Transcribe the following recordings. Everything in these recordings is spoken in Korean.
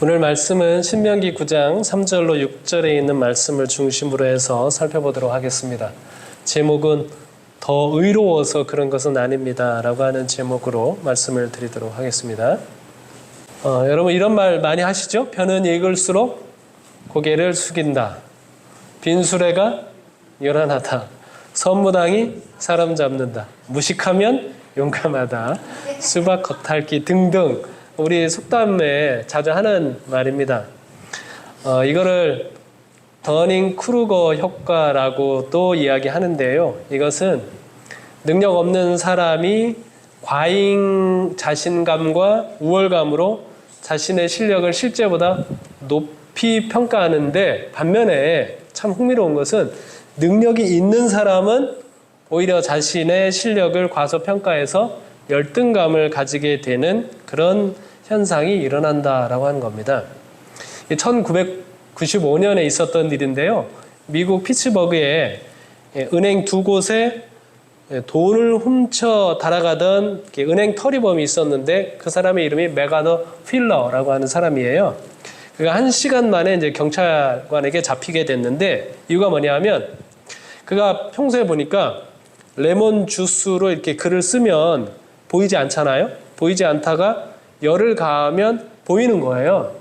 오늘 말씀은 신명기 9장 3절로 6절에 있는 말씀을 중심으로 해서 살펴보도록 하겠습니다. 제목은 더 의로워서 그런 것은 아닙니다 라고 하는 제목으로 말씀을 드리도록 하겠습니다. 여러분 이런 말 많이 하시죠? 편은 익을수록 고개를 숙인다. 빈수레가 요란하다. 선무당이 사람 잡는다. 무식하면 용감하다. 수박 겉핥기 등등 우리 속담에 자주 하는 말입니다. 이거를 더닝크루거 효과라고 또 이야기하는데요. 이것은 능력 없는 사람이 과잉 자신감과 우월감으로 자신의 실력을 실제보다 높이 평가하는데, 반면에 참 흥미로운 것은 능력이 있는 사람은 오히려 자신의 실력을 과소평가해서 열등감을 가지게 되는 그런 현상이 일어난다라고 하는 겁니다. 1995년에 있었던 일인데요. 미국 피츠버그에 은행 두 곳에 돈을 훔쳐 달아가던 은행 터리범이 있었는데, 그 사람의 이름이 메가더 필러라고 하는 사람이에요. 그가 1시간 만에 이제 경찰관에게 잡히게 됐는데, 이유가 뭐냐면 그가 평소에 보니까 레몬 주스로 이렇게 글을 쓰면 보이지 않잖아요. 보이지 않다가 열을 가하면 보이는 거예요.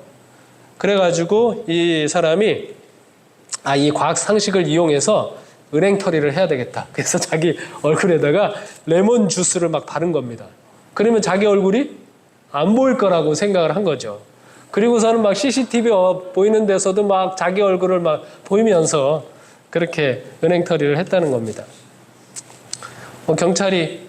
그래가지고 이 사람이 이 과학 상식을 이용해서 은행 처리를 해야 되겠다. 그래서 자기 얼굴에다가 레몬 주스를 막 바른 겁니다. 그러면 자기 얼굴이 안 보일 거라고 생각을 한 거죠. 그리고서는 막 CCTV 보이는 데서도 막 자기 얼굴을 막 보이면서 그렇게 은행 처리를 했다는 겁니다. 경찰이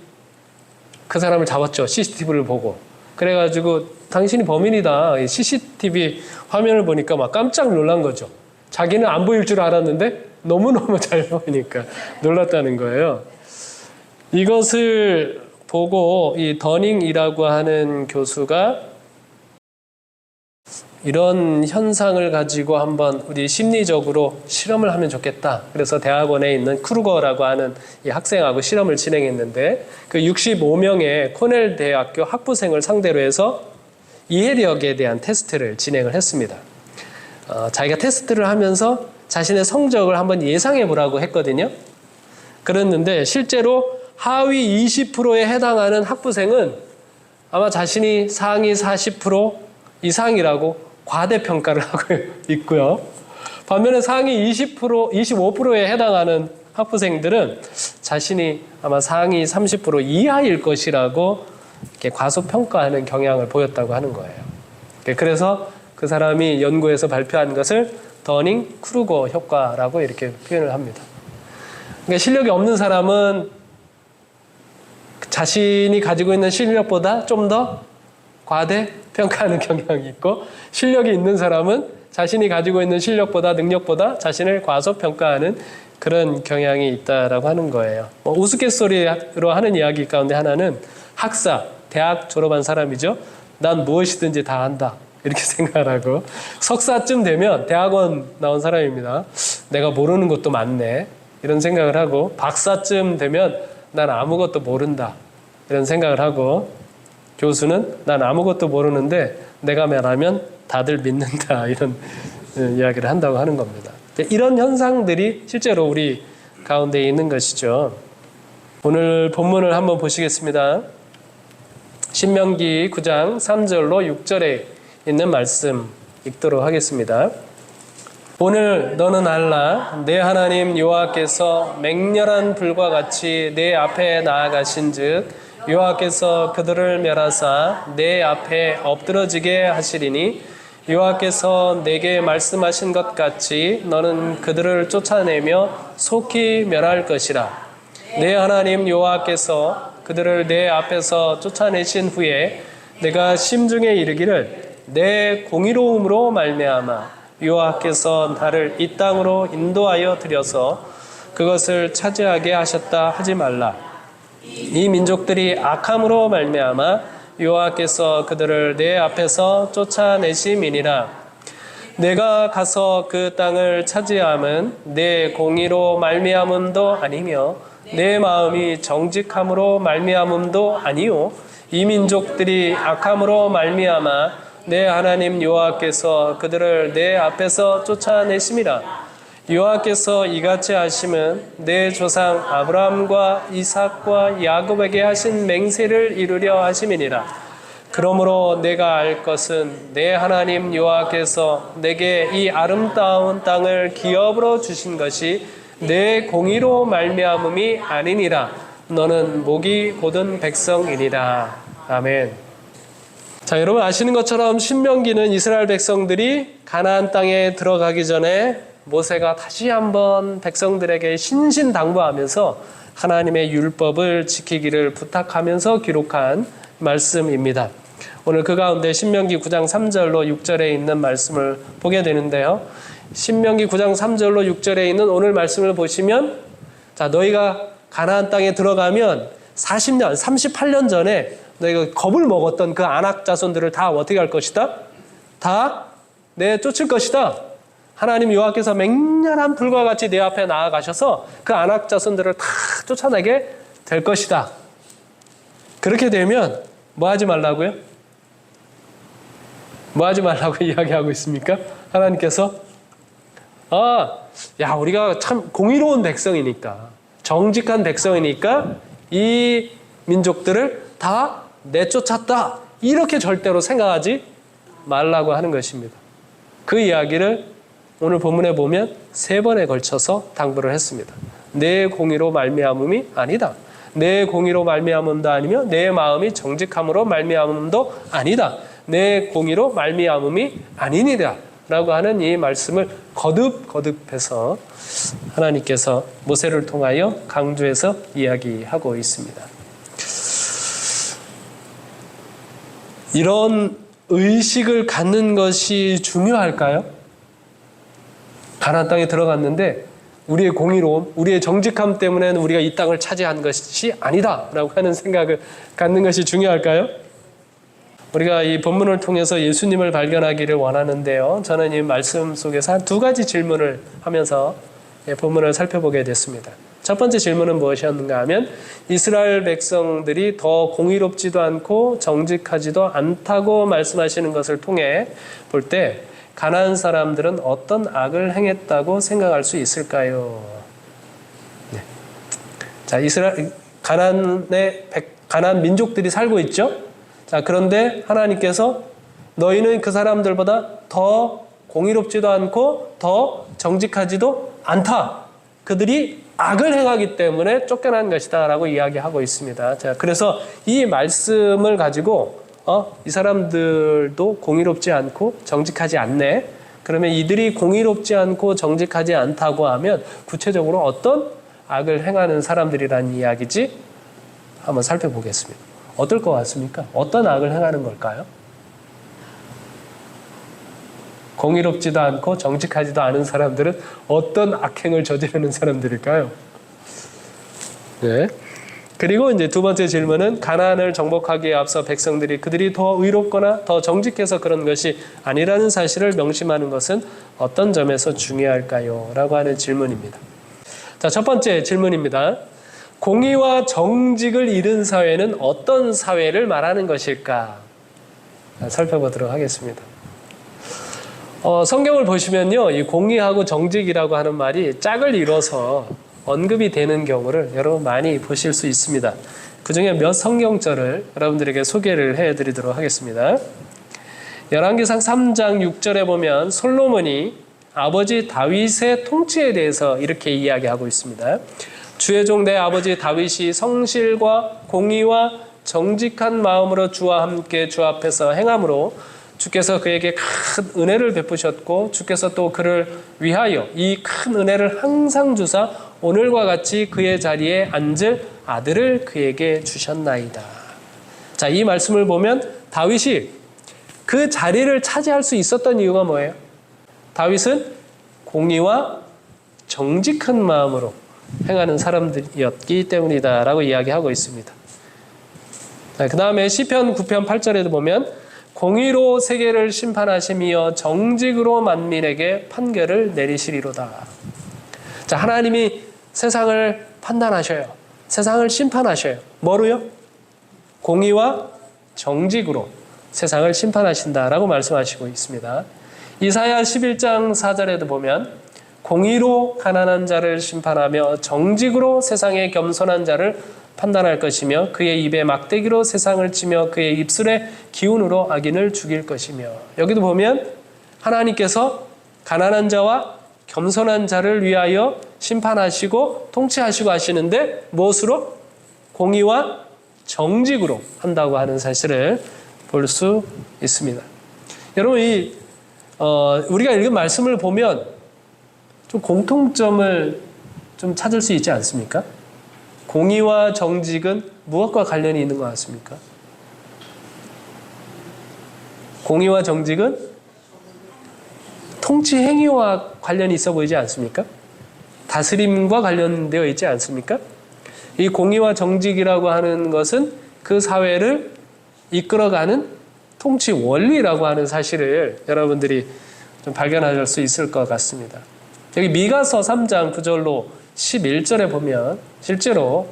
그 사람을 잡았죠. CCTV를 보고. 그래가지고 당신이 범인이다. CCTV 화면을 보니까 막 깜짝 놀란 거죠. 자기는 안 보일 줄 알았는데 너무너무 잘 보이니까 놀랐다는 거예요. 이것을 보고 이 더닝이라고 하는 교수가 이런 현상을 가지고 한번 우리 심리적으로 실험을 하면 좋겠다. 그래서 대학원에 있는 크루거라고 하는 이 학생하고 실험을 진행했는데, 그 65명의 코넬 대학교 학부생을 상대로 해서 이해력에 대한 테스트를 진행을 했습니다. 자기가 테스트를 하면서 자신의 성적을 한번 예상해 보라고 했거든요. 그랬는데 실제로 하위 20%에 해당하는 학부생은 아마 자신이 상위 40% 이상이라고 과대평가를 하고 있고요. 반면에 상위 25%에 해당하는 학부생들은 자신이 아마 상위 30% 이하일 것이라고 이렇게 과소평가하는 경향을 보였다고 하는 거예요. 그래서 그 사람이 연구에서 발표한 것을 더닝크루거 효과라고 이렇게 표현을 합니다. 그러니까 실력이 없는 사람은 자신이 가지고 있는 실력보다 좀 더 과대평가하는 경향이 있고, 실력이 있는 사람은 자신이 가지고 있는 실력보다 능력보다 자신을 과소평가하는 그런 경향이 있다라고 하는 거예요. 우스갯소리로 하는 이야기 가운데 하나는 학사, 대학 졸업한 사람이죠. 난 무엇이든지 다 한다. 이렇게 생각하고, 석사쯤 되면 대학원 나온 사람입니다. 내가 모르는 것도 많네. 이런 생각을 하고, 박사쯤 되면 난 아무것도 모른다. 이런 생각을 하고, 교수는 난 아무것도 모르는데 내가 말하면 다들 믿는다. 이런 이야기를 한다고 하는 겁니다. 이런 현상들이 실제로 우리 가운데 있는 것이죠. 오늘 본문을 한번 보시겠습니다. 신명기 9장 3절로 6절에 있는 말씀 읽도록 하겠습니다. 오늘 너는 알라. 내 하나님 여호와께서 맹렬한 불과 같이 내 앞에 나아가신즉 여호와께서 그들을 멸하사 내 앞에 엎드러지게 하시리니, 여호와께서 내게 말씀하신 것 같이 너는 그들을 쫓아내며 속히 멸할 것이라. 내 하나님 여호와께서 그들을 내 앞에서 쫓아내신 후에 내가 심중에 이르기를 내 공의로움으로 말미암아 여호와께서 나를 이 땅으로 인도하여 들여서 그것을 차지하게 하셨다 하지 말라. 이 민족들이 악함으로 말미암아 여호와께서 그들을 내 앞에서 쫓아내심이니라. 내가 가서 그 땅을 차지함은 내 공의로 말미암음도 아니며 내 마음이 정직함으로 말미암음도 아니요 이 민족들이 악함으로 말미암아 내 하나님 여호와께서 그들을 내 앞에서 쫓아내심이라. 여호와께서 이같이 하심은 내 조상 아브라함과 이삭과 야곱에게 하신 맹세를 이루려 하심이니라. 그러므로 내가 알 것은 내 하나님 여호와께서 내게 이 아름다운 땅을 기업으로 주신 것이 내 공의로 말미암음이 아니니라. 너는 목이 곧은 백성이니라. 아멘. 자, 여러분 아시는 것처럼 신명기는 이스라엘 백성들이 가나안 땅에 들어가기 전에 모세가 다시 한번 백성들에게 신신당부하면서 하나님의 율법을 지키기를 부탁하면서 기록한 말씀입니다. 오늘 그 가운데 신명기 9장 3절로 6절에 있는 말씀을 보게 되는데요. 신명기 9장 3절로 6절에 있는 오늘 말씀을 보시면, 자, 너희가 가나안 땅에 들어가면 40년, 38년 전에 너희가 겁을 먹었던 그 아낙 자손들을 다 어떻게 할 것이다? 다 내쫓을 것이다. 하나님 여호와께서 맹렬한 불과 같이 내 앞에 나아가셔서 그 아낙 자손들을 다 쫓아내게 될 것이다. 그렇게 되면 뭐 하지 말라고요? 뭐 하지 말라고 이야기하고 있습니까? 하나님께서 우리가 참 공의로운 백성이니까, 정직한 백성이니까 이 민족들을 다 내쫓았다. 이렇게 절대로 생각하지 말라고 하는 것입니다. 그 이야기를 오늘 본문에 보면 3번에 걸쳐서 당부를 했습니다. 내 공의로 말미암음이 아니다. 내 공의로 말미암음도 아니며 내 마음이 정직함으로 말미암음도 아니다. 내 공의로 말미암음이 아니니라 라고 하는 이 말씀을 거듭해서 하나님께서 모세를 통하여 강조해서 이야기하고 있습니다. 이런 의식을 갖는 것이 중요할까요? 가나안 땅에 들어갔는데 우리의 공의로움, 우리의 정직함 때문에는 우리가 이 땅을 차지한 것이 아니다라고 하는 생각을 갖는 것이 중요할까요? 우리가 이 본문을 통해서 예수님을 발견하기를 원하는데요. 저는 이 말씀 속에서 한 2가지 질문을 하면서 본문을 살펴보게 됐습니다. 첫 번째 질문은 무엇이었는가 하면 이스라엘 백성들이 더 공의롭지도 않고 정직하지도 않다고 말씀하시는 것을 통해 볼 때 가나안 사람들은 어떤 악을 행했다고 생각할 수 있을까요? 네. 자, 가나안 민족들이 살고 있죠. 자, 그런데 하나님께서 너희는 그 사람들보다 더 공의롭지도 않고 더 정직하지도 않다. 그들이 악을 행하기 때문에 쫓겨난 것이다 라고 이야기하고 있습니다. 자, 그래서 이 말씀을 가지고 이 사람들도 공의롭지 않고 정직하지 않네. 그러면 이들이 공의롭지 않고 정직하지 않다고 하면 구체적으로 어떤 악을 행하는 사람들이라는 이야기지? 한번 살펴보겠습니다. 어떨 것 같습니까? 어떤 악을 행하는 걸까요? 공의롭지도 않고 정직하지도 않은 사람들은 어떤 악행을 저지르는 사람들일까요? 네. 그리고 이제 2번째 질문은 가나안을 정복하기에 앞서 백성들이 그들이 더 의롭거나 더 정직해서 그런 것이 아니라는 사실을 명심하는 것은 어떤 점에서 중요할까요? 라고 하는 질문입니다. 자, 첫 번째 질문입니다. 공의와 정직을 잃은 사회는 어떤 사회를 말하는 것일까? 살펴보도록 하겠습니다. 성경을 보시면요, 이 공의하고 정직이라고 하는 말이 짝을 이뤄서 언급이 되는 경우를 여러분 많이 보실 수 있습니다. 그 중에 몇 성경절을 여러분들에게 소개를 해드리도록 하겠습니다. 열왕기상 3장 6절에 보면 솔로몬이 아버지 다윗의 통치에 대해서 이렇게 이야기하고 있습니다. 주의 종 내 아버지 다윗이 성실과 공의와 정직한 마음으로 주와 함께 주 앞에서 행함으로 주께서 그에게 큰 은혜를 베푸셨고 주께서 또 그를 위하여 이 큰 은혜를 항상 주사 오늘과 같이 그의 자리에 앉을 아들을 그에게 주셨나이다. 자, 이 말씀을 보면 다윗이 그 자리를 차지할 수 있었던 이유가 뭐예요? 다윗은 공의와 정직한 마음으로 행하는 사람들이었기 때문이다 라고 이야기하고 있습니다. 그 다음에 시편 9편 8절에도 보면 공의로 세계를 심판하시며 정직으로 만민에게 판결을 내리시리로다. 자, 하나님이 세상을 판단하셔요. 세상을 심판하셔요. 뭐로요? 공의와 정직으로. 세상을 심판하신다라고 말씀하시고 있습니다. 이사야 11장 4절에도 보면 공의로 가난한 자를 심판하며 정직으로 세상의 겸손한 자를 판단할 것이며 그의 입에 막대기로 세상을 치며 그의 입술에 기운으로 악인을 죽일 것이며, 여기도 보면 하나님께서 가난한 자와 겸손한 자를 위하여 심판하시고 통치하시고 하시는데 무엇으로? 공의와 정직으로 한다고 하는 사실을 볼 수 있습니다. 여러분, 우리가 읽은 말씀을 보면 좀 공통점을 좀 찾을 수 있지 않습니까? 공의와 정직은 무엇과 관련이 있는 것 같습니까? 공의와 정직은 통치 행위와 관련이 있어 보이지 않습니까? 다스림과 관련되어 있지 않습니까? 이 공의와 정직이라고 하는 것은 그 사회를 이끌어가는 통치 원리라고 하는 사실을 여러분들이 좀 발견할 수 있을 것 같습니다. 여기 미가서 3장 9절로 11절에 보면 실제로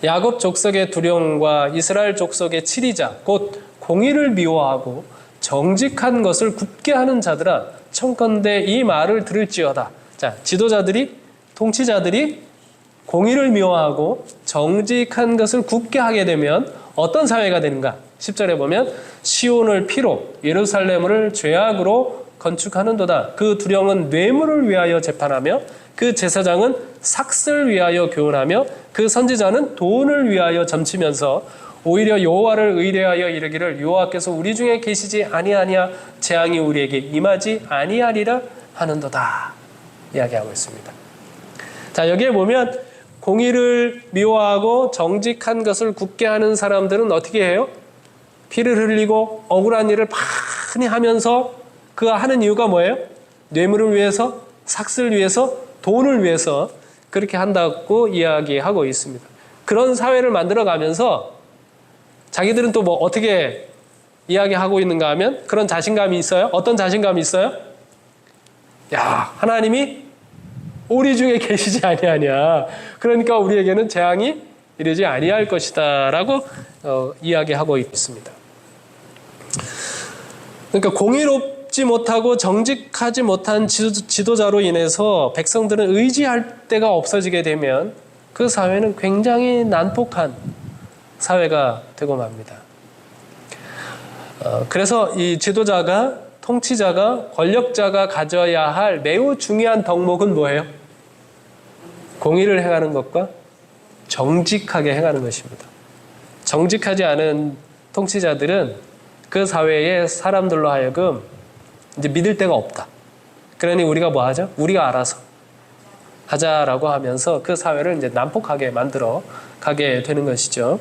야곱 족속의 두령과 이스라엘 족속의 치리자 곧 공의를 미워하고 정직한 것을 굽게 하는 자들아 청컨대 이 말을 들을지어다. 자, 지도자들이, 통치자들이 공의를 미워하고 정직한 것을 굽게 하게 되면 어떤 사회가 되는가? 10절에 보면 시온을 피로 예루살렘을 죄악으로 건축하는도다. 그 두령은 뇌물을 위하여 재판하며 그 제사장은 삭슬 위하여 교훈하며 그 선지자는 돈을 위하여 점치면서 오히려 여호와를 의뢰하여 이르기를 여호와께서 우리 중에 계시지 아니하냐 재앙이 우리에게 임하지 아니하리라 하는도다. 이야기하고 있습니다. 자, 여기에 보면 공의를 미워하고 정직한 것을 굽게 하는 사람들은 어떻게 해요? 피를 흘리고 억울한 일을 많이 하면서 그 하는 이유가 뭐예요? 뇌물을 위해서, 삭슬 위해서, 돈을 위해서 그렇게 한다고 이야기하고 있습니다. 그런 사회를 만들어가면서 자기들은 또 뭐 어떻게 이야기하고 있는가 하면 그런 자신감이 있어요. 어떤 자신감이 있어요? 야, 하나님이 우리 중에 계시지 아니하냐. 그러니까 우리에게는 재앙이 이르지 아니할 것이다 라고 이야기하고 있습니다. 그러니까 공의롭지 못하고 정직하지 못한 지도자로 인해서 백성들은 의지할 데가 없어지게 되면 그 사회는 굉장히 난폭한 사회가 되고 맙니다. 그래서 이 지도자가, 통치자가, 권력자가 가져야 할 매우 중요한 덕목은 뭐예요? 공의를 행하는 것과 정직하게 행하는 것입니다. 정직하지 않은 통치자들은 그 사회의 사람들로 하여금 이제 믿을 데가 없다. 그러니 우리가 뭐 하죠? 우리가 알아서 하자라고 하면서 그 사회를 이제 난폭하게 만들어 가게 되는 것이죠.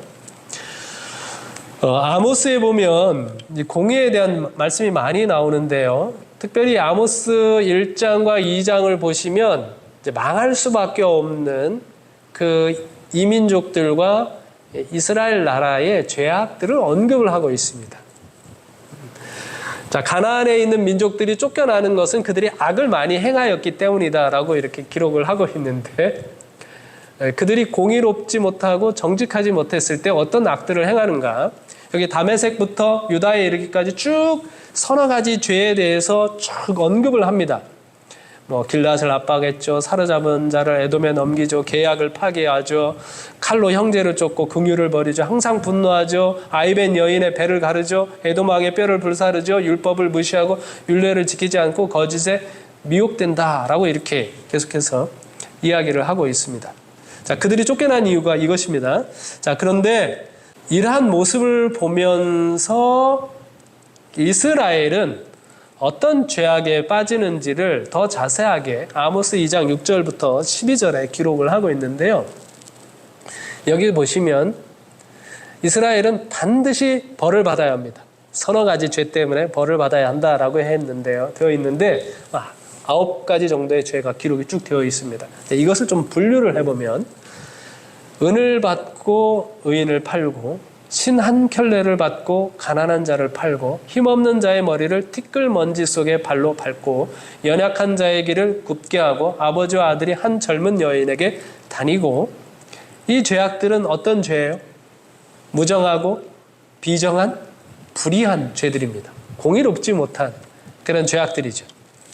아모스에 보면 공의에 대한 말씀이 많이 나오는데요. 특별히 아모스 1장과 2장을 보시면 이제 망할 수밖에 없는 그 이민족들과 이스라엘 나라의 죄악들을 언급을 하고 있습니다. 자, 가나안에 있는 민족들이 쫓겨나는 것은 그들이 악을 많이 행하였기 때문이다라고 이렇게 기록을 하고 있는데, 그들이 공의롭지 못하고 정직하지 못했을 때 어떤 악들을 행하는가? 여기 다메섹부터 유다에 이르기까지 쭉 서너 가지 죄에 대해서 쭉 언급을 합니다. 뭐 길앗을 압박했죠. 사로잡은 자를 에돔에 넘기죠. 계약을 파기하죠. 칼로 형제를 쫓고 긍휼을 버리죠. 항상 분노하죠. 아이벤 여인의 배를 가르죠. 에돔 왕의 뼈를 불사르죠. 율법을 무시하고 율례를 지키지 않고 거짓에 미혹된다라고 이렇게 계속해서 이야기를 하고 있습니다. 자, 그들이 쫓겨난 이유가 이것입니다. 자, 그런데 이러한 모습을 보면서 이스라엘은 어떤 죄악에 빠지는지를 더 자세하게 아모스 2장 6절부터 12절에 기록을 하고 있는데요. 여기 보시면 이스라엘은 반드시 벌을 받아야 합니다. 서너 가지 죄 때문에 벌을 받아야 한다라고 되어 있는데 9가지 정도의 죄가 기록이 쭉 되어 있습니다. 이것을 좀 분류를 해보면 은을 받고 의인을 팔고 신 한 켤레를 받고 가난한 자를 팔고 힘없는 자의 머리를 티끌 먼지 속에 발로 밟고 연약한 자의 길을 굽게 하고 아버지와 아들이 한 젊은 여인에게 다니고, 이 죄악들은 어떤 죄예요? 무정하고 비정한 불의한 죄들입니다. 공의롭지 못한 그런 죄악들이죠.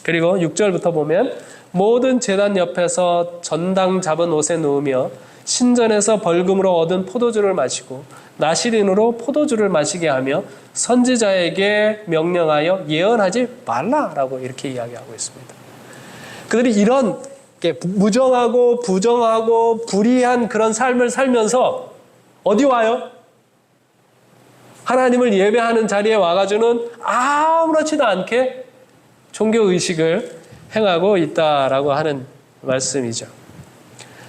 그리고 6절부터 보면 모든 제단 옆에서 전당 잡은 옷에 누우며 신전에서 벌금으로 얻은 포도주를 마시고 나시린으로 포도주를 마시게 하며 선지자에게 명령하여 예언하지 말라라고 이렇게 이야기하고 있습니다. 그들이 이런 무정하고 부정하고 불의한 그런 삶을 살면서 어디 와요? 하나님을 예배하는 자리에 와가지고는 아무렇지도 않게 종교의식을 행하고 있다라고 하는 말씀이죠.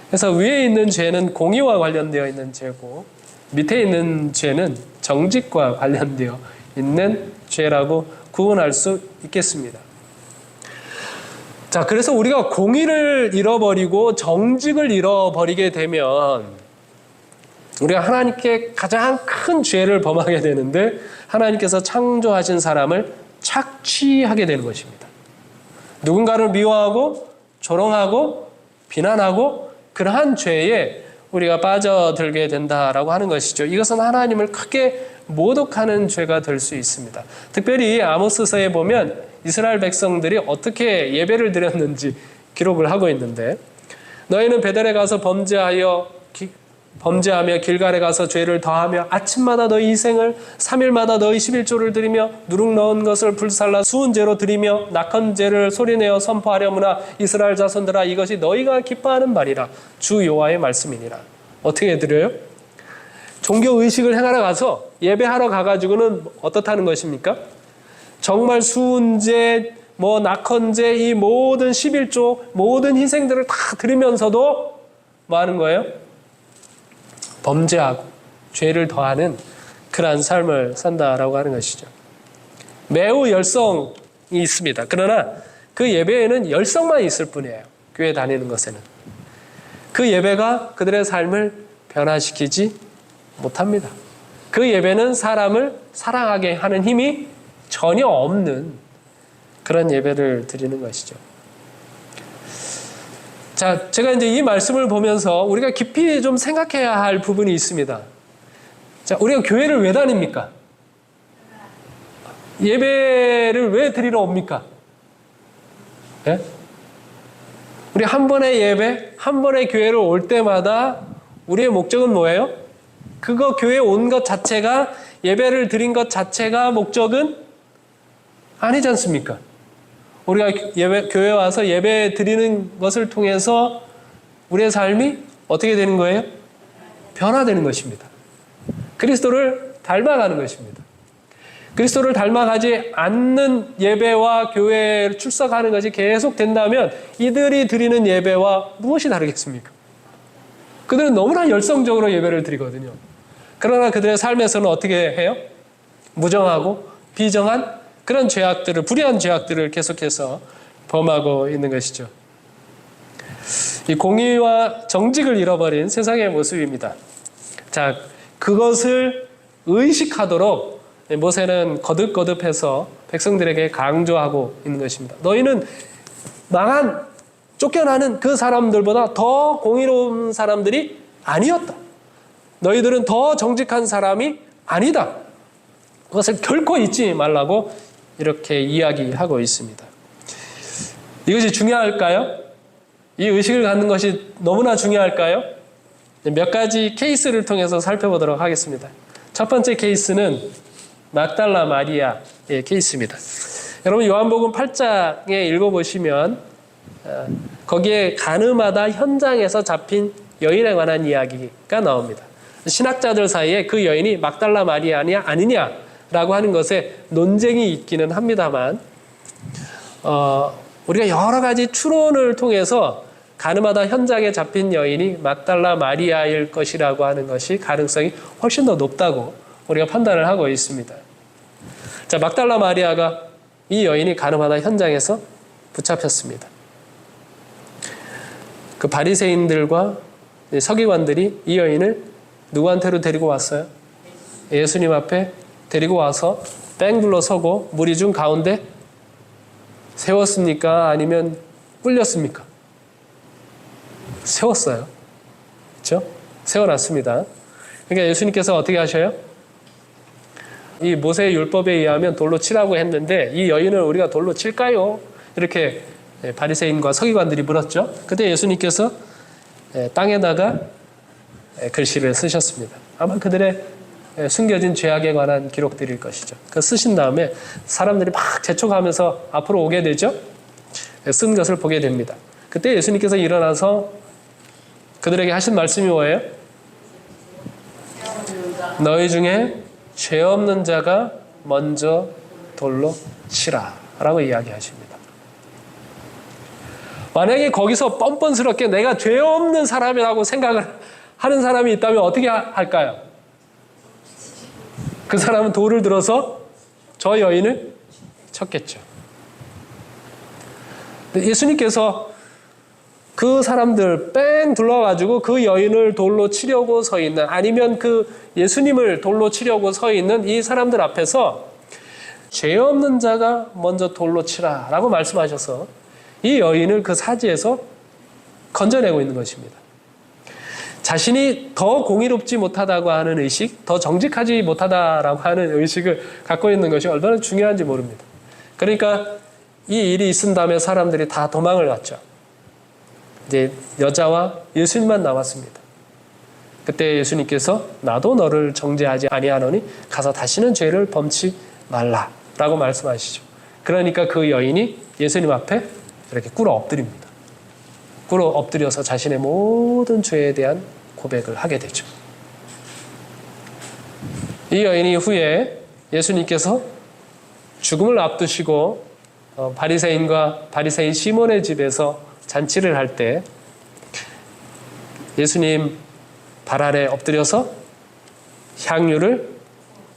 그래서 위에 있는 죄는 공의와 관련되어 있는 죄고 밑에 있는 죄는 정직과 관련되어 있는 죄라고 구분할 수 있겠습니다. 자, 그래서 우리가 공의를 잃어버리고 정직을 잃어버리게 되면 우리가 하나님께 가장 큰 죄를 범하게 되는데 하나님께서 창조하신 사람을 착취하게 되는 것입니다. 누군가를 미워하고 조롱하고 비난하고 그러한 죄에 우리가 빠져들게 된다라고 하는 것이죠. 이것은 하나님을 크게 모독하는 죄가 될 수 있습니다. 특별히 아모스서에 보면 이스라엘 백성들이 어떻게 예배를 드렸는지 기록을 하고 있는데 너희는 베델에 가서 범죄하며 길갈에 가서 죄를 더하며 아침마다 너희 희생을 3일마다 너희 11조를 드리며 누룩 넣은 것을 불살라 수은제로 드리며 낙헌제를 소리내어 선포하려무나 이스라엘 자손들아 이것이 너희가 기뻐하는 말이라 주 여호와의 말씀이니라. 어떻게 드려요? 종교의식을 행하러 가서 예배하러 가가지고는 어떻다는 것입니까? 정말 수은제 낙헌제 이 모든 11조 모든 희생들을 다 드리면서도 뭐 하는 거예요? 범죄하고 죄를 더하는 그러한 삶을 산다라고 하는 것이죠. 매우 열성이 있습니다. 그러나 그 예배에는 열성만 있을 뿐이에요. 교회 다니는 것에는. 그 예배가 그들의 삶을 변화시키지 못합니다. 그 예배는 사람을 사랑하게 하는 힘이 전혀 없는 그런 예배를 드리는 것이죠. 자, 제가 이제 이 말씀을 보면서 우리가 깊이 좀 생각해야 할 부분이 있습니다. 자, 우리가 교회를 왜 다닙니까? 예배를 왜 드리러 옵니까? 예? 우리 한 번의 예배, 한 번의 교회를 올 때마다 우리의 목적은 뭐예요? 그거 교회 온 것 자체가 예배를 드린 것 자체가 목적은 아니지 않습니까? 우리가 교회 와서 예배 드리는 것을 통해서 우리의 삶이 어떻게 되는 거예요? 변화되는 것입니다. 그리스도를 닮아가는 것입니다. 그리스도를 닮아가지 않는 예배와 교회에 출석하는 것이 계속 된다면 이들이 드리는 예배와 무엇이 다르겠습니까? 그들은 너무나 열성적으로 예배를 드리거든요. 그러나 그들의 삶에서는 어떻게 해요? 무정하고 비정한 그런 죄악들을, 불의한 죄악들을 계속해서 범하고 있는 것이죠. 이 공의와 정직을 잃어버린 세상의 모습입니다. 자, 그것을 의식하도록 모세는 거듭거듭해서 백성들에게 강조하고 있는 것입니다. 너희는 망한, 쫓겨나는 그 사람들보다 더 공의로운 사람들이 아니었다. 너희들은 더 정직한 사람이 아니다. 그것을 결코 잊지 말라고 이렇게 이야기하고 있습니다. 이것이 중요할까요? 이 의식을 갖는 것이 너무나 중요할까요? 몇 가지 케이스를 통해서 살펴보도록 하겠습니다. 첫 번째 케이스는 막달라 마리아의 케이스입니다. 여러분 요한복음 8장에 읽어보시면 거기에 가늠하다 현장에서 잡힌 여인에 관한 이야기가 나옵니다. 신학자들 사이에 그 여인이 막달라 마리아 아니냐라고 하는 것에 논쟁이 있기는 합니다만 우리가 여러 가지 추론을 통해서 가늠하다 현장에 잡힌 여인이 막달라 마리아일 것이라고 하는 것이 가능성이 훨씬 더 높다고 우리가 판단을 하고 있습니다. 자, 막달라 마리아가 이 여인이 가늠하다 현장에서 붙잡혔습니다. 그 바리새인들과 서기관들이 이 여인을 누구한테로 데리고 왔어요? 예수님 앞에 데리고 와서 뺑 둘러서고 무리 중 가운데 세웠습니까? 아니면 꿀렸습니까? 세웠어요. 그렇죠? 세워놨습니다. 그러니까 예수님께서 어떻게 하셔요? 이 모세의 율법에 의하면 돌로 치라고 했는데 이 여인을 우리가 돌로 칠까요? 이렇게 바리새인과 서기관들이 물었죠. 그때 예수님께서 땅에다가 글씨를 쓰셨습니다. 아마 그들의 숨겨진 죄악에 관한 기록들일 것이죠. 그 쓰신 다음에 사람들이 막 재촉하면서 앞으로 오게 되죠. 쓴 것을 보게 됩니다. 그때 예수님께서 일어나서 그들에게 하신 말씀이 뭐예요? 너희 중에 죄 없는 자가 먼저 돌로 치라 라고 이야기하십니다. 만약에 거기서 뻔뻔스럽게 내가 죄 없는 사람이라고 생각을 하는 사람이 있다면 어떻게 할까요? 그 사람은 돌을 들어서 저 여인을 쳤겠죠. 예수님께서 그 사람들 뺑 둘러가지고 그 여인을 돌로 치려고 서 있는, 아니면 그 예수님을 돌로 치려고 서 있는 이 사람들 앞에서 죄 없는 자가 먼저 돌로 치라 라고 말씀하셔서 이 여인을 그 사지에서 건져내고 있는 것입니다. 자신이 더 공의롭지 못하다고 하는 의식, 더 정직하지 못하다라고 하는 의식을 갖고 있는 것이 얼마나 중요한지 모릅니다. 그러니까 이 일이 있은 다음에 사람들이 다 도망을 갔죠. 이제 여자와 예수님만 남았습니다. 그때 예수님께서 나도 너를 정죄하지 아니하노니 가서 다시는 죄를 범치 말라라고 말씀하시죠. 그러니까 그 여인이 예수님 앞에 이렇게 꿇어 엎드립니다. 꿇어 엎드려서 자신의 모든 죄에 대한 고백을 하게 되죠. 이 여인이 후에 예수님께서 죽음을 앞두시고 바리새인과 바리새인 시몬의 집에서 잔치를 할 때 예수님 발 아래 엎드려서 향유를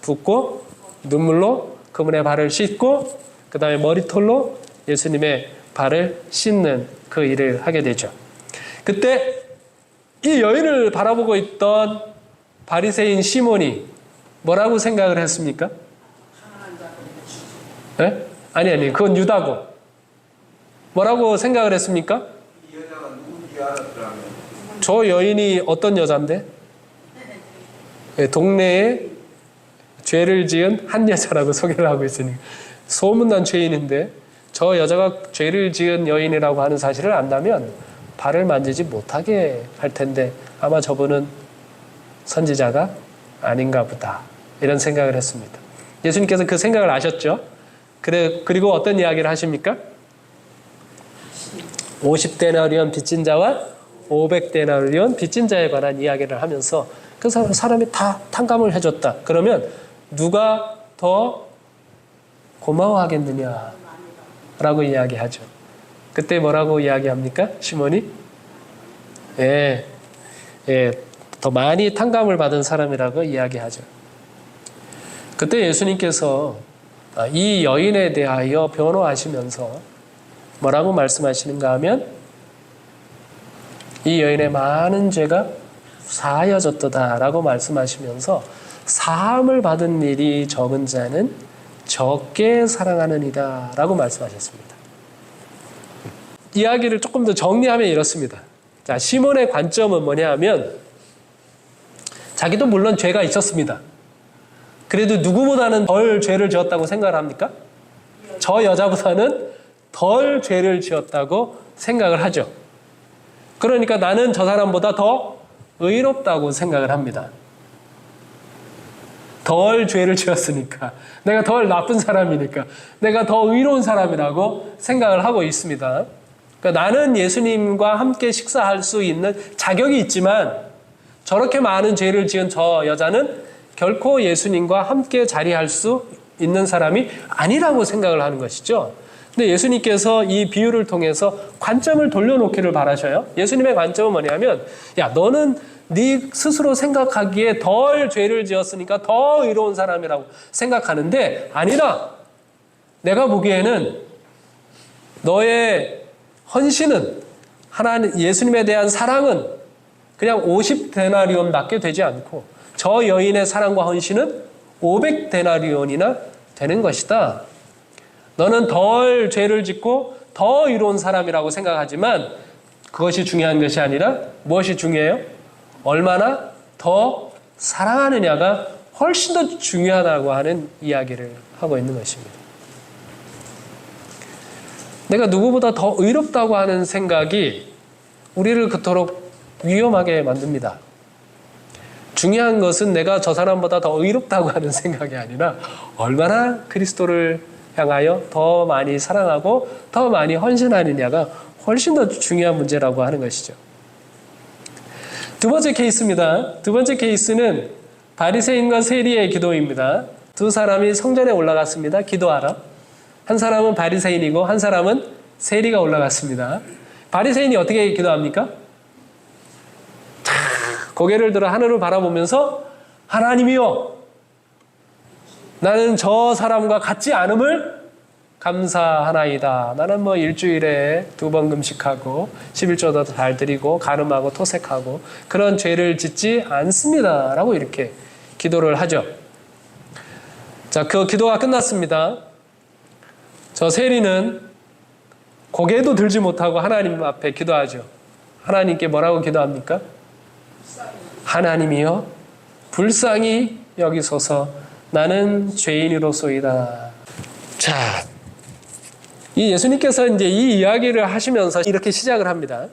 붓고 눈물로 그분의 발을 씻고 그 다음에 머리털로 예수님의 발을 씻는 그 일을 하게 되죠. 그때 이 여인을 바라보고 있던 바리새인 시몬이 뭐라고 생각을 했습니까? 네? 아니 그건 유다고. 뭐라고 생각을 했습니까? 이 여자가 누군지 알았더라면 저 여인이 어떤 여잔데? 동네에 죄를 지은 한 여자라고 소개를 하고 있으니 소문난 죄인인데 저 여자가 죄를 지은 여인이라고 하는 사실을 안다면 발을 만지지 못하게 할 텐데 아마 저분은 선지자가 아닌가 보다 이런 생각을 했습니다. 예수님께서 그 생각을 아셨죠? 그리고 어떤 이야기를 하십니까? 50데나리온 빚진 자와 500데나리온 빚진 자에 관한 이야기를 하면서 그 사람이 다 탕감을 해줬다. 그러면 누가 더 고마워하겠느냐 라고 이야기하죠. 그때 뭐라고 이야기합니까? 시몬이? 더 많이 탕감을 받은 사람이라고 이야기하죠. 그때 예수님께서 이 여인에 대하여 변호하시면서 뭐라고 말씀하시는가 하면 이 여인의 많은 죄가 사하여졌도다라고 말씀하시면서 사함을 받은 일이 적은 자는 적게 사랑하느니라 라고 말씀하셨습니다. 이야기를 조금 더 정리하면 이렇습니다. 자, 시몬의 관점은 뭐냐 하면 자기도 물론 죄가 있었습니다. 그래도 누구보다는 덜 죄를 지었다고 생각을 합니까? 저 여자보다는 덜 죄를 지었다고 생각을 하죠. 그러니까 나는 저 사람보다 더 의롭다고 생각을 합니다. 덜 죄를 지었으니까, 내가 덜 나쁜 사람이니까, 내가 더 의로운 사람이라고 생각을 하고 있습니다. 그러니까 나는 예수님과 함께 식사할 수 있는 자격이 있지만 저렇게 많은 죄를 지은 저 여자는 결코 예수님과 함께 자리할 수 있는 사람이 아니라고 생각을 하는 것이죠. 근데 예수님께서 이 비유를 통해서 관점을 돌려놓기를 바라셔요. 예수님의 관점은 뭐냐면, 야, 너는 네 스스로 생각하기에 덜 죄를 지었으니까 더 의로운 사람이라고 생각하는데 아니라 내가 보기에는 너의 헌신은 하나님 예수님에 대한 사랑은 그냥 50데나리온 밖에 되지 않고 저 여인의 사랑과 헌신은 500데나리온이나 되는 것이다. 너는 덜 죄를 짓고 더 의로운 사람이라고 생각하지만 그것이 중요한 것이 아니라 무엇이 중요해요? 얼마나 더 사랑하느냐가 훨씬 더 중요하다고 하는 이야기를 하고 있는 것입니다. 내가 누구보다 더 의롭다고 하는 생각이 우리를 그토록 위험하게 만듭니다. 중요한 것은 내가 저 사람보다 더 의롭다고 하는 생각이 아니라 얼마나 그리스도를 향하여 더 많이 사랑하고 더 많이 헌신하느냐가 훨씬 더 중요한 문제라고 하는 것이죠. 두 번째 케이스입니다. 두 번째 케이스는 바리새인과 세리의 기도입니다. 두 사람이 성전에 올라갔습니다. 기도하러. 한 사람은 바리새인이고 한 사람은 세리가 올라갔습니다. 바리새인이 어떻게 기도합니까? 고개를 들어 하늘을 바라보면서 하나님이여, 나는 저 사람과 같지 않음을 감사하나이다. 나는 뭐 일주일에 2번 금식하고 11조도 잘 드리고 간음하고 토색하고 그런 죄를 짓지 않습니다. 라고 이렇게 기도를 하죠. 자, 그 기도가 끝났습니다. 저 세리는 고개도 들지 못하고 하나님 앞에 기도하죠. 하나님께 뭐라고 기도합니까? 하나님이여, 불쌍히 여기소서. 나는 죄인으로소이다. 자, 이 예수님께서 이제 이 이야기를 하시면서 이렇게 시작을 합니다.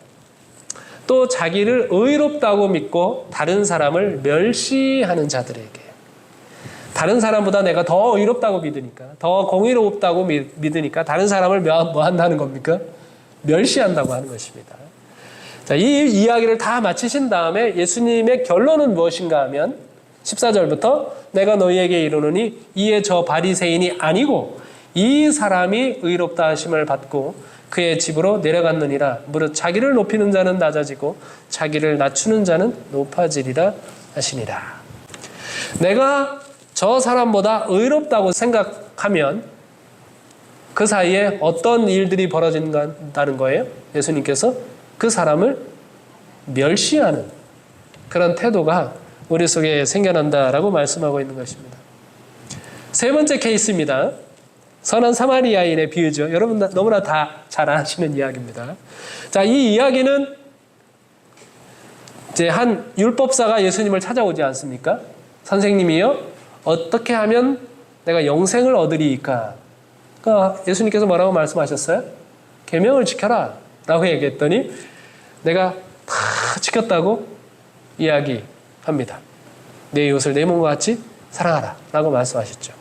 또 자기를 의롭다고 믿고 다른 사람을 멸시하는 자들에게, 다른 사람보다 내가 더 의롭다고 믿으니까, 더 공의롭다고 믿으니까 다른 사람을 뭐 한다는 겁니까? 멸시한다고 하는 것입니다. 자, 이 이야기를 다 마치신 다음에 예수님의 결론은 무엇인가 하면 14절부터 내가 너희에게 이르노니 이에 저 바리새인이 아니고 이 사람이 의롭다 하심을 받고 그의 집으로 내려갔느니라. 무릇 자기를 높이는 자는 낮아지고 자기를 낮추는 자는 높아지리라 하시니라. 내가 저 사람보다 의롭다고 생각하면 그 사이에 어떤 일들이 벌어진다는 거예요? 예수님께서 그 사람을 멸시하는 그런 태도가 우리 속에 생겨난다라고 말씀하고 있는 것입니다. 세 번째 케이스입니다. 선한 사마리아인의 비유죠. 여러분 너무나 다 잘 아시는 이야기입니다. 자, 이 이야기는 이제 한 율법사가 예수님을 찾아오지 않습니까? 선생님이요, 어떻게 하면 내가 영생을 얻으리이까? 그러니까 예수님께서 뭐라고 말씀하셨어요? 계명을 지켜라 라고 얘기했더니 내가 다 지켰다고 이야기합니다. 내 이웃을 내 몸과 같이 사랑하라 라고 말씀하셨죠.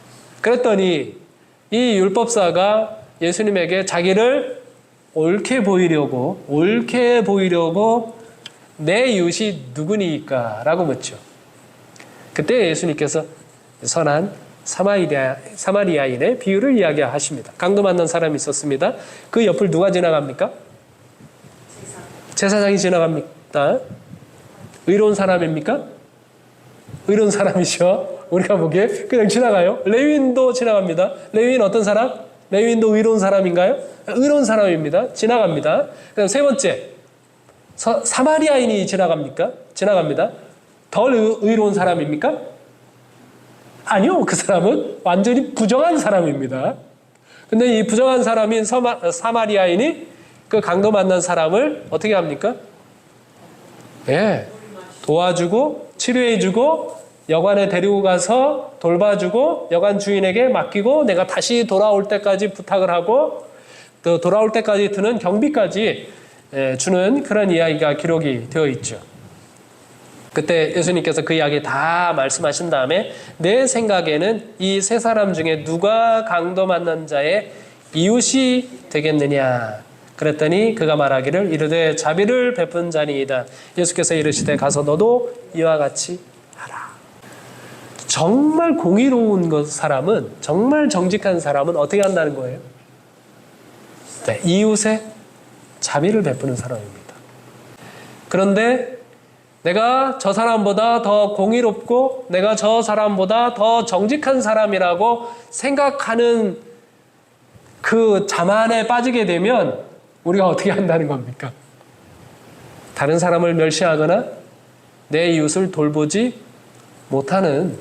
그랬더니 이 율법사가 예수님에게 자기를 옳게 보이려고 내 이웃이 누구니까 라고 묻죠. 그때 예수님께서 선한 사마리아인의 비유를 이야기하십니다. 강도 만난 사람이 있었습니다. 그 옆을 누가 지나갑니까? 제사장이 지나갑니다. 의로운 사람입니까? 의로운 사람이죠. 우리가 보기에 그냥 지나가요. 레위인도 지나갑니다. 레위인 어떤 사람? 레위인도 의로운 사람인가요? 의로운 사람입니다. 지나갑니다. 그다음 세 번째, 사마리아인이 지나갑니까? 지나갑니다. 덜 의로운 사람입니까? 아니요. 그 사람은 완전히 부정한 사람입니다. 근데 이 부정한 사람인 사마리아인이 그 강도 만난 사람을 어떻게 합니까? 예, 도와주고 치료해주고 여관에 데리고 가서 돌봐주고 여관 주인에게 맡기고 내가 다시 돌아올 때까지 부탁을 하고 또 돌아올 때까지 드는 경비까지 주는 그런 이야기가 기록이 되어 있죠. 그때 예수님께서 그 이야기 다 말씀하신 다음에 내 생각에는 이 세 사람 중에 누가 강도 만난 자의 이웃이 되겠느냐 그랬더니 그가 말하기를 이르되 자비를 베푼 자니이다. 예수께서 이르시되 가서 너도 이와 같이 하라. 정말 공의로운 사람은, 정말 정직한 사람은 어떻게 한다는 거예요? 네, 이웃에 자비를 베푸는 사람입니다. 그런데 내가 저 사람보다 더 공의롭고 내가 저 사람보다 더 정직한 사람이라고 생각하는 그 자만에 빠지게 되면 우리가 어떻게 한다는 겁니까? 다른 사람을 멸시하거나 내 이웃을 돌보지 못하는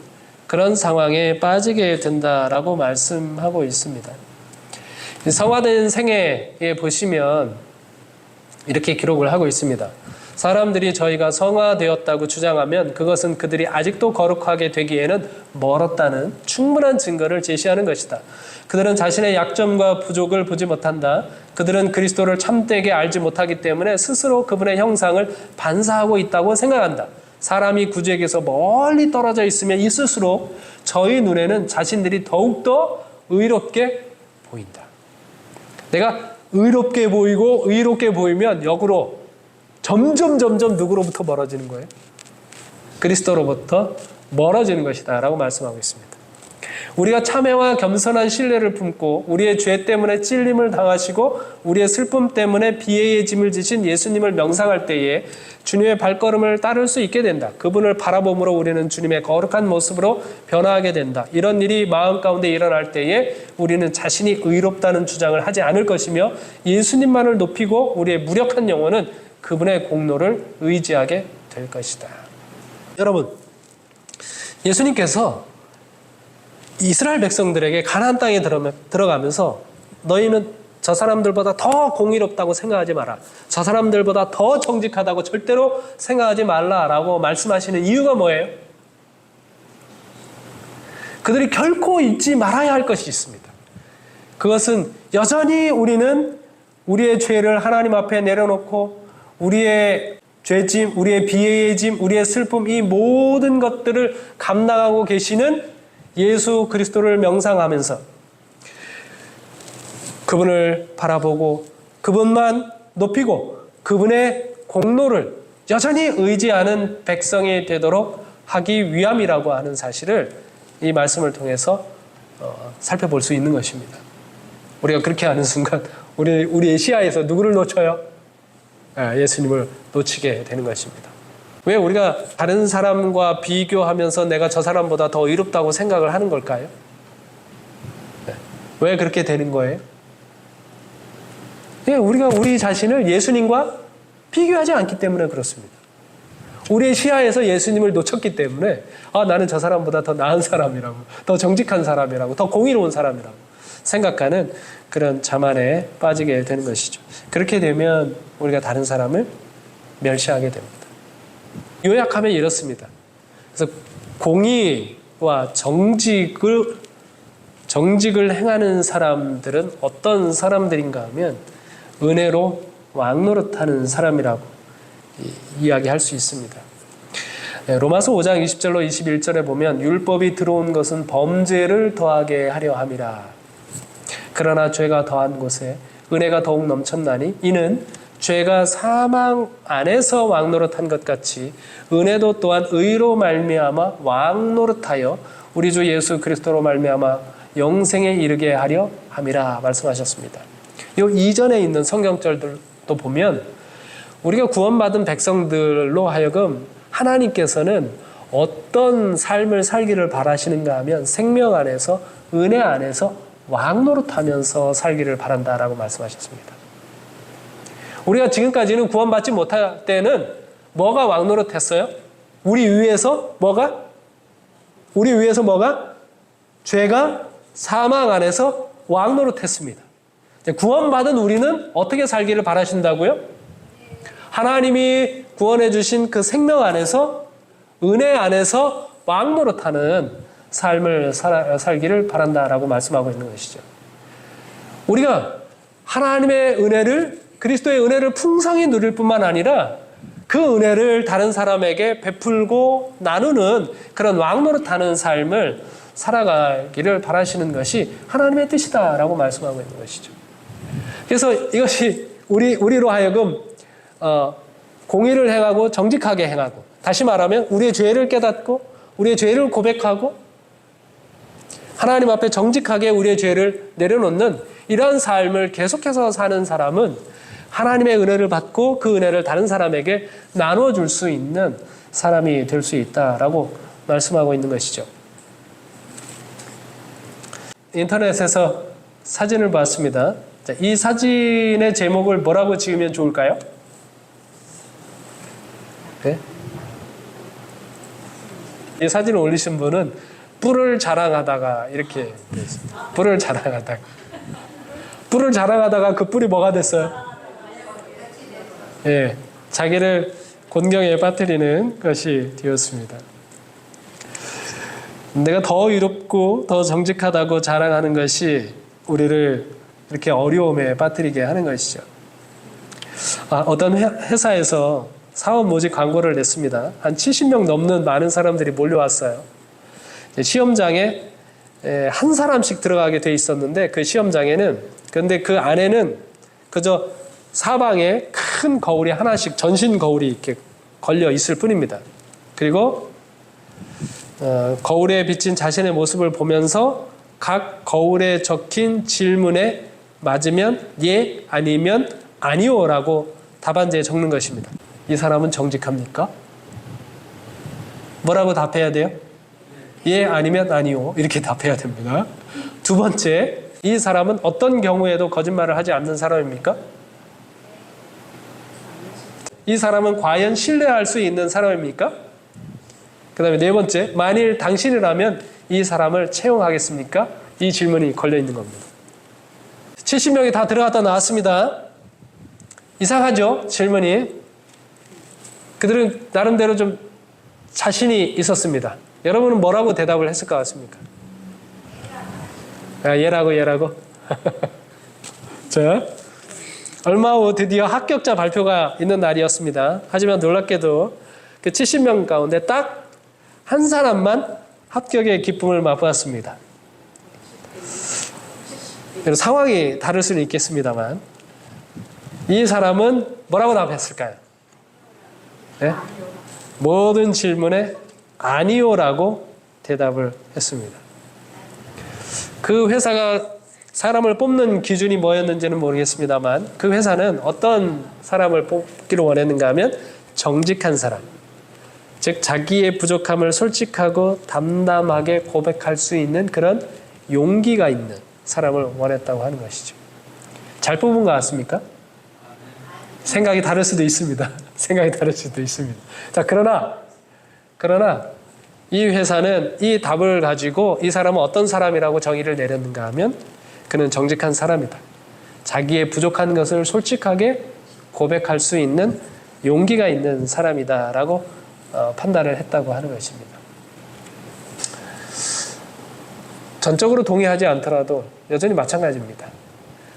그런 상황에 빠지게 된다라고 말씀하고 있습니다. 성화된 생애에 보시면 이렇게 기록을 하고 있습니다. 사람들이 저희가 성화되었다고 주장하면 그것은 그들이 아직도 거룩하게 되기에는 멀었다는 충분한 증거를 제시하는 것이다. 그들은 자신의 약점과 부족을 보지 못한다. 그들은 그리스도를 참되게 알지 못하기 때문에 스스로 그분의 형상을 반사하고 있다고 생각한다. 사람이 구주에게서 멀리 떨어져 있으면 있을수록 저희 눈에는 자신들이 더욱더 의롭게 보인다. 내가 의롭게 보이고 의롭게 보이면 역으로 점점 누구로부터 멀어지는 거예요? 그리스도로부터 멀어지는 것이다 라고 말씀하고 있습니다. 우리가 참회와 겸손한 신뢰를 품고 우리의 죄 때문에 찔림을 당하시고 우리의 슬픔 때문에 비애의 짐을 지신 예수님을 명상할 때에 주님의 발걸음을 따를 수 있게 된다. 그분을 바라봄으로 우리는 주님의 거룩한 모습으로 변화하게 된다. 이런 일이 마음 가운데 일어날 때에 우리는 자신이 의롭다는 주장을 하지 않을 것이며 예수님만을 높이고 우리의 무력한 영혼은 그분의 공로를 의지하게 될 것이다. 여러분, 예수님께서 이스라엘 백성들에게 가나안 땅에 들어가면서 너희는 저 사람들보다 더 공의롭다고 생각하지 마라. 저 사람들보다 더 정직하다고 절대로 생각하지 말라라고 말씀하시는 이유가 뭐예요? 그들이 결코 잊지 말아야 할 것이 있습니다. 그것은 여전히 우리는 우리의 죄를 하나님 앞에 내려놓고 우리의 죄짐, 우리의 비애의 짐, 우리의 슬픔, 이 모든 것들을 감당하고 계시는 예수 그리스도를 명상하면서 그분을 바라보고 그분만 높이고 그분의 공로를 여전히 의지하는 백성이 되도록 하기 위함이라고 하는 사실을 이 말씀을 통해서 살펴볼 수 있는 것입니다. 우리가 그렇게 하는 순간 우리의 시야에서 누구를 놓쳐요? 예수님을 놓치게 되는 것입니다. 왜 우리가 다른 사람과 비교하면서 내가 저 사람보다 더 의롭다고 생각을 하는 걸까요? 왜 그렇게 되는 거예요? 우리가 우리 자신을 예수님과 비교하지 않기 때문에 그렇습니다. 우리의 시야에서 예수님을 놓쳤기 때문에 나는 저 사람보다 더 나은 사람이라고, 더 정직한 사람이라고, 더 공의로운 사람이라고 생각하는 그런 자만에 빠지게 되는 것이죠. 그렇게 되면 우리가 다른 사람을 멸시하게 됩니다. 요약하면 이렇습니다. 그래서 공의와 정직을 행하는 사람들은 어떤 사람들인가 하면 은혜로 왕노릇하는 사람이라고 이야기할 수 있습니다. 로마서 5장 20절로 21절에 보면 율법이 들어온 것은 범죄를 더하게 하려 함이라. 그러나 죄가 더한 곳에 은혜가 더욱 넘쳤나니 이는 죄가 사망 안에서 왕노릇한 것 같이 은혜도 또한 의로 말미암아 왕노릇하여 우리 주 예수 그리스도로 말미암아 영생에 이르게 하려 함이라 말씀하셨습니다. 이 이전에 있는 성경절들도 보면 우리가 구원받은 백성들로 하여금 하나님께서는 어떤 삶을 살기를 바라시는가 하면 생명 안에서 은혜 안에서 왕노릇하면서 살기를 바란다라고 말씀하셨습니다. 우리가 지금까지는 구원받지 못할 때는 뭐가 왕노릇했어요? 우리 위에서 뭐가? 죄가 사망 안에서 왕노릇했습니다. 구원받은 우리는 어떻게 살기를 바라신다고요? 하나님이 구원해 주신 그 생명 안에서 은혜 안에서 왕노릇하는 삶을 살기를 바란다라고 말씀하고 있는 것이죠. 우리가 하나님의 은혜를 그리스도의 은혜를 풍성히 누릴 뿐만 아니라 그 은혜를 다른 사람에게 베풀고 나누는 그런 왕노릇하는 삶을 살아가기를 바라시는 것이 하나님의 뜻이다라고 말씀하고 있는 것이죠. 그래서 이것이 우리로 하여금 공의를 행하고 정직하게 행하고, 다시 말하면 우리의 죄를 깨닫고 우리의 죄를 고백하고 하나님 앞에 정직하게 우리의 죄를 내려놓는 이러한 삶을 계속해서 사는 사람은 하나님의 은혜를 받고 그 은혜를 다른 사람에게 나눠줄 수 있는 사람이 될 수 있다라고 말씀하고 있는 것이죠. 인터넷에서 사진을 봤습니다. 이 사진의 제목을 뭐라고 지으면 좋을까요? 네? 이 사진을 올리신 분은 뿔을 자랑하다가 이렇게 됐습니다. 뿔을 자랑하다가 그 뿔이 뭐가 됐어요? 예, 자기를 곤경에 빠뜨리는 것이 되었습니다. 내가 더 의롭고 더 정직하다고 자랑하는 것이 우리를 이렇게 어려움에 빠뜨리게 하는 것이죠. 어떤 회사에서 사업 모집 광고를 냈습니다. 한 70명 넘는 많은 사람들이 몰려왔어요. 시험장에 한 사람씩 들어가게 돼 있었는데 그 시험장에는 그런데 그 안에는 그저 사방에 큰 거울이 하나씩 전신 거울이 이렇게 걸려 있을 뿐입니다. 그리고 거울에 비친 자신의 모습을 보면서 각 거울에 적힌 질문에 맞으면 예 아니면 아니오라고 답안지에 적는 것입니다. 이 사람은 정직합니까? 뭐라고 답해야 돼요? 예 아니면 아니오 이렇게 답해야 됩니다. 두 번째, 이 사람은 어떤 경우에도 거짓말을 하지 않는 사람입니까? 이 사람은 과연 신뢰할 수 있는 사람입니까? 그 다음에 네 번째, 만일 당신이라면 이 사람을 채용하겠습니까? 이 질문이 걸려 있는 겁니다. 70명이 다 들어갔다 나왔습니다. 이상하죠? 질문이. 그들은 나름대로 좀 자신이 있었습니다. 여러분은 뭐라고 대답을 했을 것 같습니까? 얘라고. 자, 얼마 후 드디어 합격자 발표가 있는 날이었습니다. 하지만 놀랍게도 그 70명 가운데 딱 한 사람만 합격의 기쁨을 맛보았습니다. 상황이 다를 수는 있겠습니다만 이 사람은 뭐라고 답했을까요? 네? 모든 질문에 아니요라고 대답을 했습니다. 그 회사가 사람을 뽑는 기준이 뭐였는지는 모르겠습니다만 그 회사는 어떤 사람을 뽑기를 원했는가 하면 정직한 사람, 즉 자기의 부족함을 솔직하고 담담하게 고백할 수 있는 그런 용기가 있는 사람을 원했다고 하는 것이죠. 잘 뽑은 것 같습니까? 생각이 다를 수도 있습니다. 생각이 다를 수도 있습니다. 자, 그러나 이 회사는 이 답을 가지고 이 사람은 어떤 사람이라고 정의를 내렸는가 하면 그는 정직한 사람이다. 자기의 부족한 것을 솔직하게 고백할 수 있는 용기가 있는 사람이다라고 판단을 했다고 하는 것입니다. 전적으로 동의하지 않더라도 여전히 마찬가지입니다.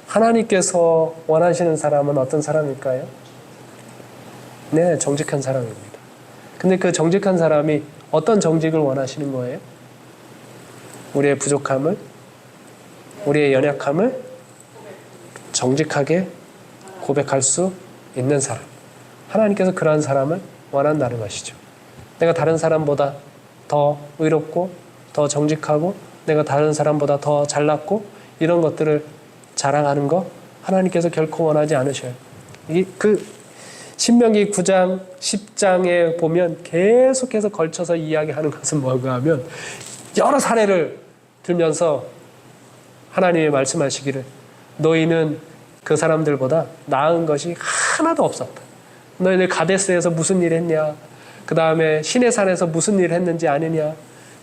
하나님께서 원하시는 사람은 어떤 사람일까요? 네, 정직한 사람입니다. 근데 그 정직한 사람이 어떤 정직을 원하시는 거예요? 우리의 부족함을, 우리의 연약함을 정직하게 고백할 수 있는 사람. 하나님께서 그러한 사람을 원한다는 것이죠. 내가 다른 사람보다 더 의롭고 더 정직하고 내가 다른 사람보다 더 잘났고 이런 것들을 자랑하는 거 하나님께서 결코 원하지 않으셔요. 그 신명기 9장, 10장에 보면 계속해서 걸쳐서 이야기하는 것은 뭔가 하면 여러 사례를 들면서 하나님이 말씀하시기를 너희는 그 사람들보다 나은 것이 하나도 없었다. 너희들 가데스에서 무슨 일 했냐? 그 다음에 시내산에서 무슨 일 했는지 아느냐?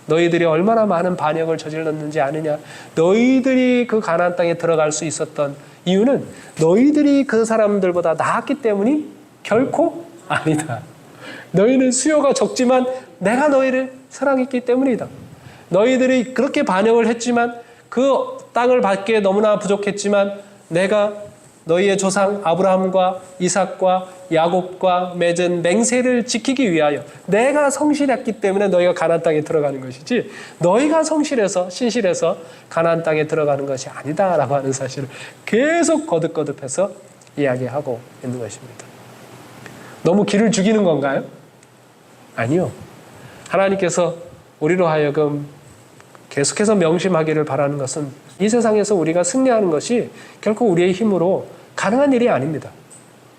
너희들이 얼마나 많은 반역을 저질렀는지 아느냐? 너희들이 그 가나안 땅에 들어갈 수 있었던 이유는 너희들이 그 사람들보다 나았기 때문이 결코 아니다. 너희는 수요가 적지만 내가 너희를 사랑했기 때문이다. 너희들이 그렇게 반역을 했지만 그 땅을 받기에 너무나 부족했지만 내가 너희의 조상 아브라함과 이삭과 야곱과 맺은 맹세를 지키기 위하여 내가 성실했기 때문에 너희가 가나안 땅에 들어가는 것이지 너희가 성실해서 신실해서 가나안 땅에 들어가는 것이 아니다라고 하는 사실을 계속 거듭거듭해서 이야기하고 있는 것입니다. 너무 기를 죽이는 건가요? 아니요. 하나님께서 우리로 하여금 계속해서 명심하기를 바라는 것은 이 세상에서 우리가 승리하는 것이 결코 우리의 힘으로 가능한 일이 아닙니다.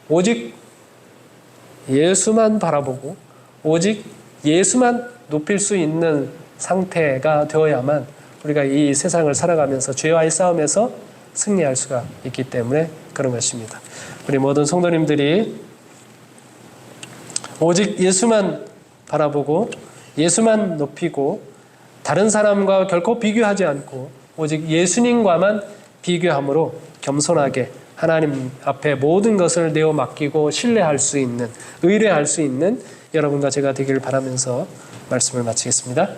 오직 예수만 바라보고 오직 예수만 높일 수 있는 상태가 되어야만 우리가 이 세상을 살아가면서 죄와의 싸움에서 승리할 수가 있기 때문에 그런 것입니다. 우리 모든 성도님들이 오직 예수만 바라보고 예수만 높이고 다른 사람과 결코 비교하지 않고 오직 예수님과만 비교함으로 겸손하게 하나님 앞에 모든 것을 내어 맡기고 신뢰할 수 있는, 의뢰할 수 있는 여러분과 제가 되기를 바라면서 말씀을 마치겠습니다.